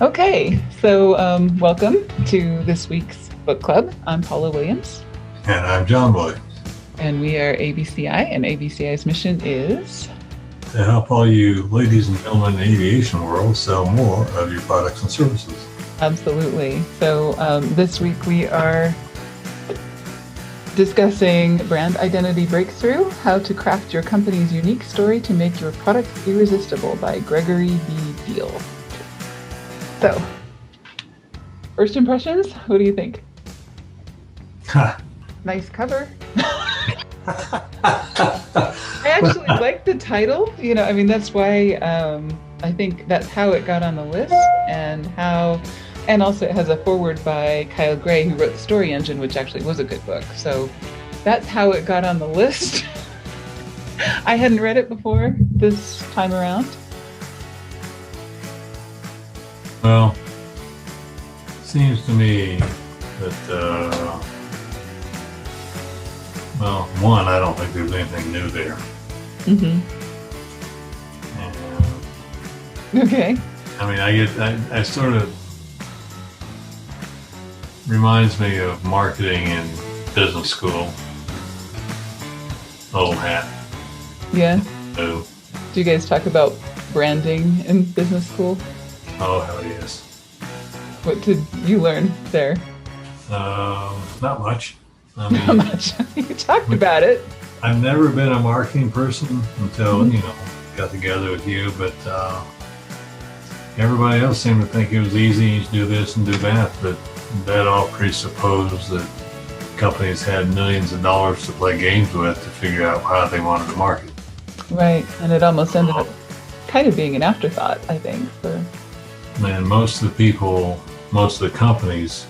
Okay, so welcome to this week's book club. I'm Paula Williams. And I'm John Williams. And we are ABCI, and ABCI's mission is to help all you ladies and gentlemen in the aviation world sell more of your products and services. Absolutely. So this week we are discussing brand identity breakthrough, how to craft your company's unique story to make your product irresistible by Gregory Diehl. So, first impressions, what do you think? Nice cover. I actually like the title. That's why I think that's how it got on the list, and also it has a foreword by Kyle Gray, who wrote The Story Engine, which actually was a good book. So that's how it got on the list. I hadn't read it before this time around. Well, it seems to me that, one, I don't think there's anything new there. Mm-hmm. And, okay. I sort of reminds me of marketing in business school. Old hat. Yeah. So, do you guys talk about branding in business school? Oh, hell yes. What did you learn there? Not much. Not much. You talked about it. I've never been a marketing person until, got together with you, but everybody else seemed to think it was easy. You do this and do that, but that all presupposed that companies had millions of dollars to play games with to figure out how they wanted to market. Right, and it almost ended up kind of being an afterthought, I think. And most of the companies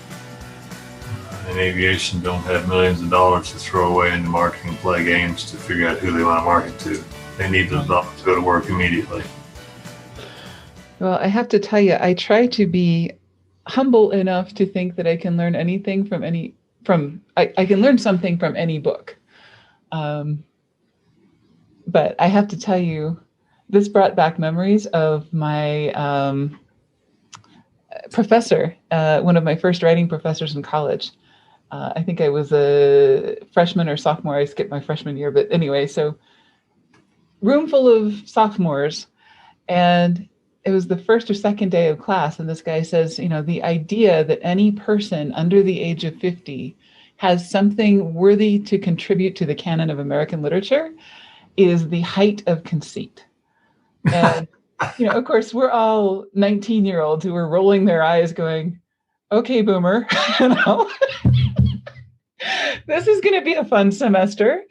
in aviation don't have millions of dollars to throw away into marketing play games to figure out who they want to market to. They need those dollars to go to work immediately. Well, I have to tell you, I try to be humble enough to think that I can learn anything I can learn something from any book. But I have to tell you, this brought back memories of my professor, one of my first writing professors in college. I think I was a freshman or sophomore. I skipped my freshman year, but anyway, so room full of sophomores, and it was the first or second day of class, and this guy says, the idea that any person under the age of 50 has something worthy to contribute to the canon of American literature is the height of conceit. And, of course, we're all 19-year-olds who are rolling their eyes going, okay, boomer, this is going to be a fun semester.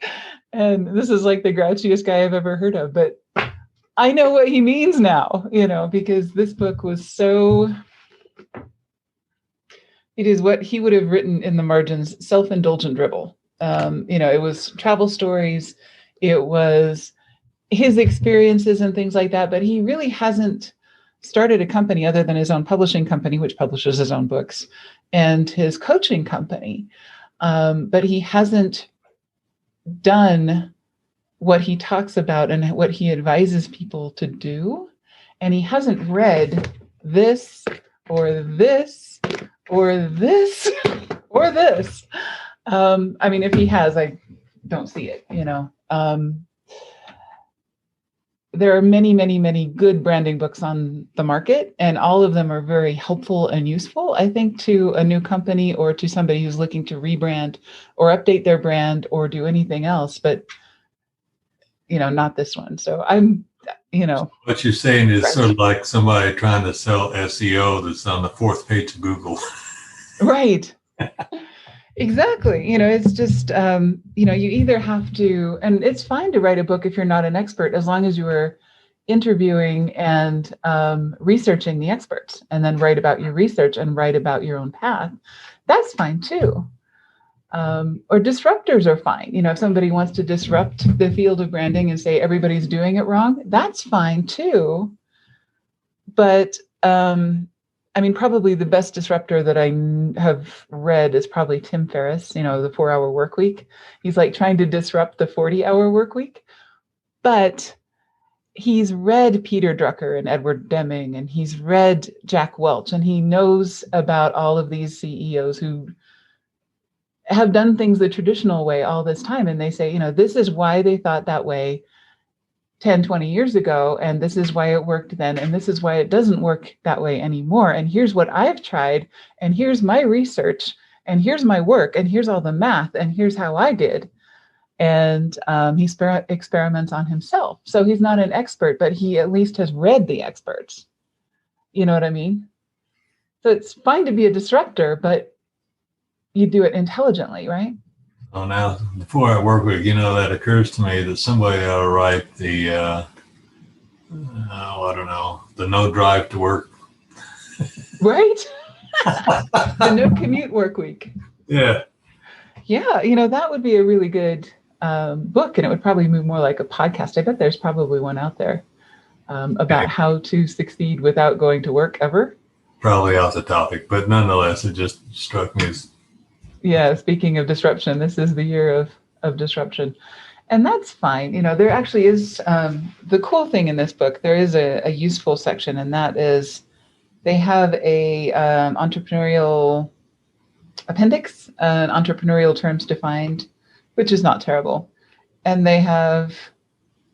And this is like the grouchiest guy I've ever heard of. But I know what he means now, because this book was it is what he would have written in the margins, self-indulgent dribble. It was travel stories. It was his experiences and things like that, but he really hasn't started a company other than his own publishing company, which publishes his own books, and his coaching company. But he hasn't done what he talks about and what he advises people to do. And he hasn't read this or this or this or this. If he has, I don't see it, There are many, many, many good branding books on the market, and all of them are very helpful and useful, I think, to a new company or to somebody who's looking to rebrand or update their brand or do anything else, but, not this one. So What you're saying is sort of like somebody trying to sell SEO that's on the fourth page of Google. Right. Exactly. It's just, you either have to, and it's fine to write a book if you're not an expert, as long as you are interviewing and researching the experts, and then write about your research and write about your own path. That's fine too. Or disruptors are fine. If somebody wants to disrupt the field of branding and say everybody's doing it wrong, that's fine too. But probably the best disruptor that I have read is probably Tim Ferriss, the 4-Hour Workweek. He's like trying to disrupt the 40-hour work week. But he's read Peter Drucker and Edward Deming, and he's read Jack Welch, and he knows about all of these CEOs who have done things the traditional way all this time. And they say, you know, this is why they thought that way 10, 20 years ago, and this is why it worked then, and this is why it doesn't work that way anymore. And here's what I've tried, and here's my research, and here's my work, and here's all the math, and here's how I did. And he experiments on himself. So he's not an expert, but he at least has read the experts. You know what I mean? So it's fine to be a disruptor, but you do it intelligently, right? Oh, now, before I work with, that occurs to me that somebody ought to write the, I don't know, the no drive to work. Right? The no commute work week. Yeah. Yeah, that would be a really good book, and it would probably move more like a podcast. I bet there's probably one out there about how to succeed without going to work ever. Probably off the topic, but nonetheless, it just struck me as... Yeah, speaking of disruption, this is the year of disruption. And that's fine. There actually is the cool thing in this book, there is a useful section, and that is they have a entrepreneurial appendix, entrepreneurial terms defined, which is not terrible. And they have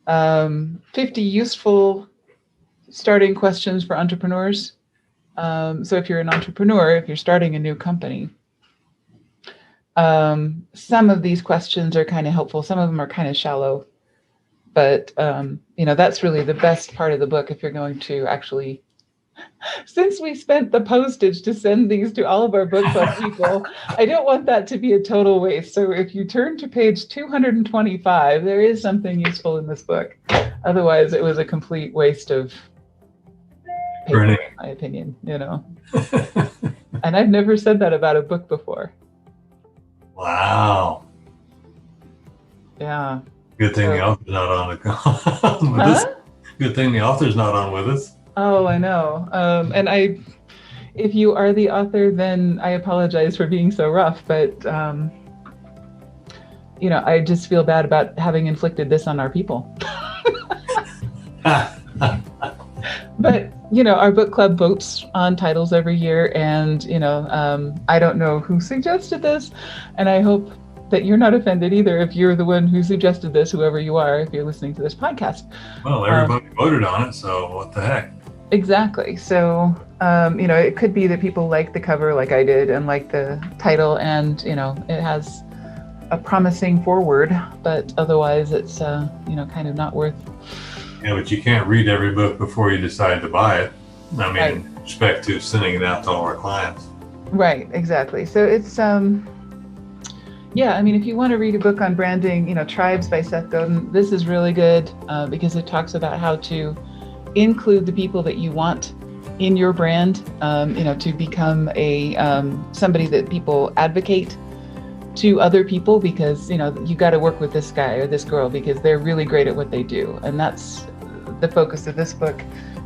50 useful starting questions for entrepreneurs. So if you're an entrepreneur, if you're starting a new company, some of these questions are kind of helpful. Some of them are kind of shallow, but that's really the best part of the book. If you're going to actually, since we spent the postage to send these to all of our book club people, I don't want that to be a total waste. So if you turn to page 225, there is something useful in this book. Otherwise, it was a complete waste of paper, in my opinion, And I've never said that about a book before. Wow. Yeah. Good thing the author's not on with us. Good thing the author's not on with us. Oh, I know. And if you are the author, then I apologize for being so rough, but I just feel bad about having inflicted this on our people. But our book club votes on titles every year, and I don't know who suggested this, and I hope that you're not offended either if you're the one who suggested this, whoever you are, if you're listening to this podcast. Well, everybody voted on it, so what the heck? Exactly. So it could be that people like the cover like I did and like the title, and it has a promising foreword, but otherwise it's kind of not worth. Yeah, but you can't read every book before you decide to buy it. I mean, right. With respect to sending it out to all our clients. Right, exactly. So it's, if you want to read a book on branding, Tribes by Seth Godin, this is really good because it talks about how to include the people that you want in your brand, to become somebody that people advocate to other people, because you got to work with this guy or this girl because they're really great at what they do. And that's the focus of this book,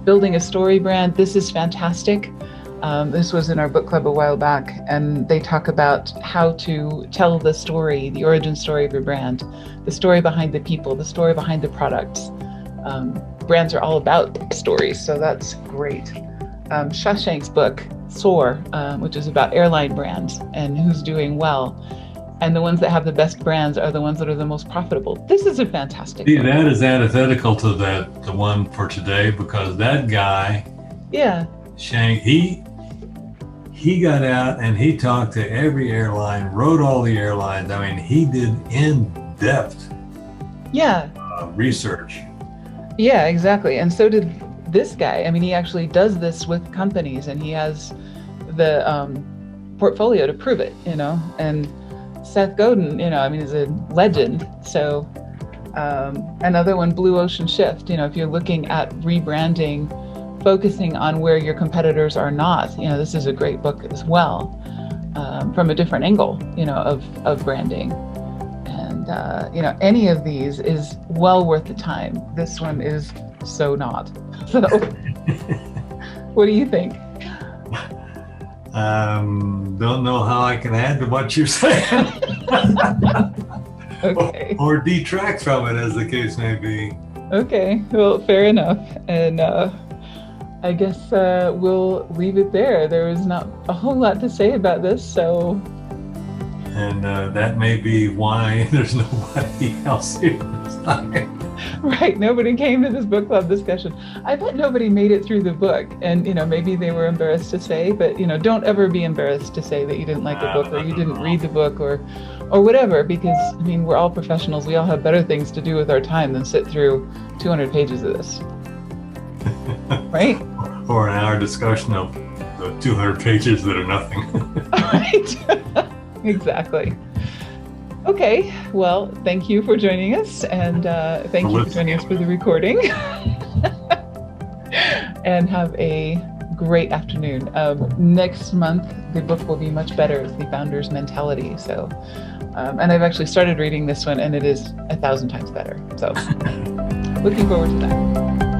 building a story brand. This is fantastic. This was in our book club a while back, and they talk about how to tell the story, the origin story of your brand, the story behind the people, the story behind the products. Brands are all about stories, so that's great. Shashank's book, Soar, which is about airline brands and who's doing well. And the ones that have the best brands are the ones that are the most profitable. This is a fantastic book. That is antithetical to the one for today, because that guy, Shank, he got out and he talked to every airline, wrote all the airlines. I mean, he did in-depth research. Yeah, exactly. And so did this guy. I mean, he actually does this with companies, and he has the portfolio to prove it, and Seth Godin, is a legend. So another one, Blue Ocean Shift, if you're looking at rebranding, focusing on where your competitors are not, this is a great book as well, from a different angle, of branding. And, any of these is well worth the time. This one is so not. So what do you think? Don't know how I can add to what you're saying. Okay. or detract from it, as the case may be. Okay, well, fair enough. And I guess we'll leave it there. There was not a whole lot to say about this, so. And that may be why there's nobody else here. Right, nobody came to this book club discussion. I bet nobody made it through the book, and maybe they were embarrassed to say, but don't ever be embarrassed to say that you didn't like a book or you didn't read the book or whatever, because we're all professionals. We all have better things to do with our time than sit through 200 pages of this. Right? Or an hour discussion of the 200 pages that are nothing. Right. Exactly. Okay, well, thank you for joining us, and thank you for joining us for the recording. And have a great afternoon. Next month, the book will be much better. It's The Founder's Mentality. So, and I've actually started reading this one, and it is 1,000 times better. So, looking forward to that.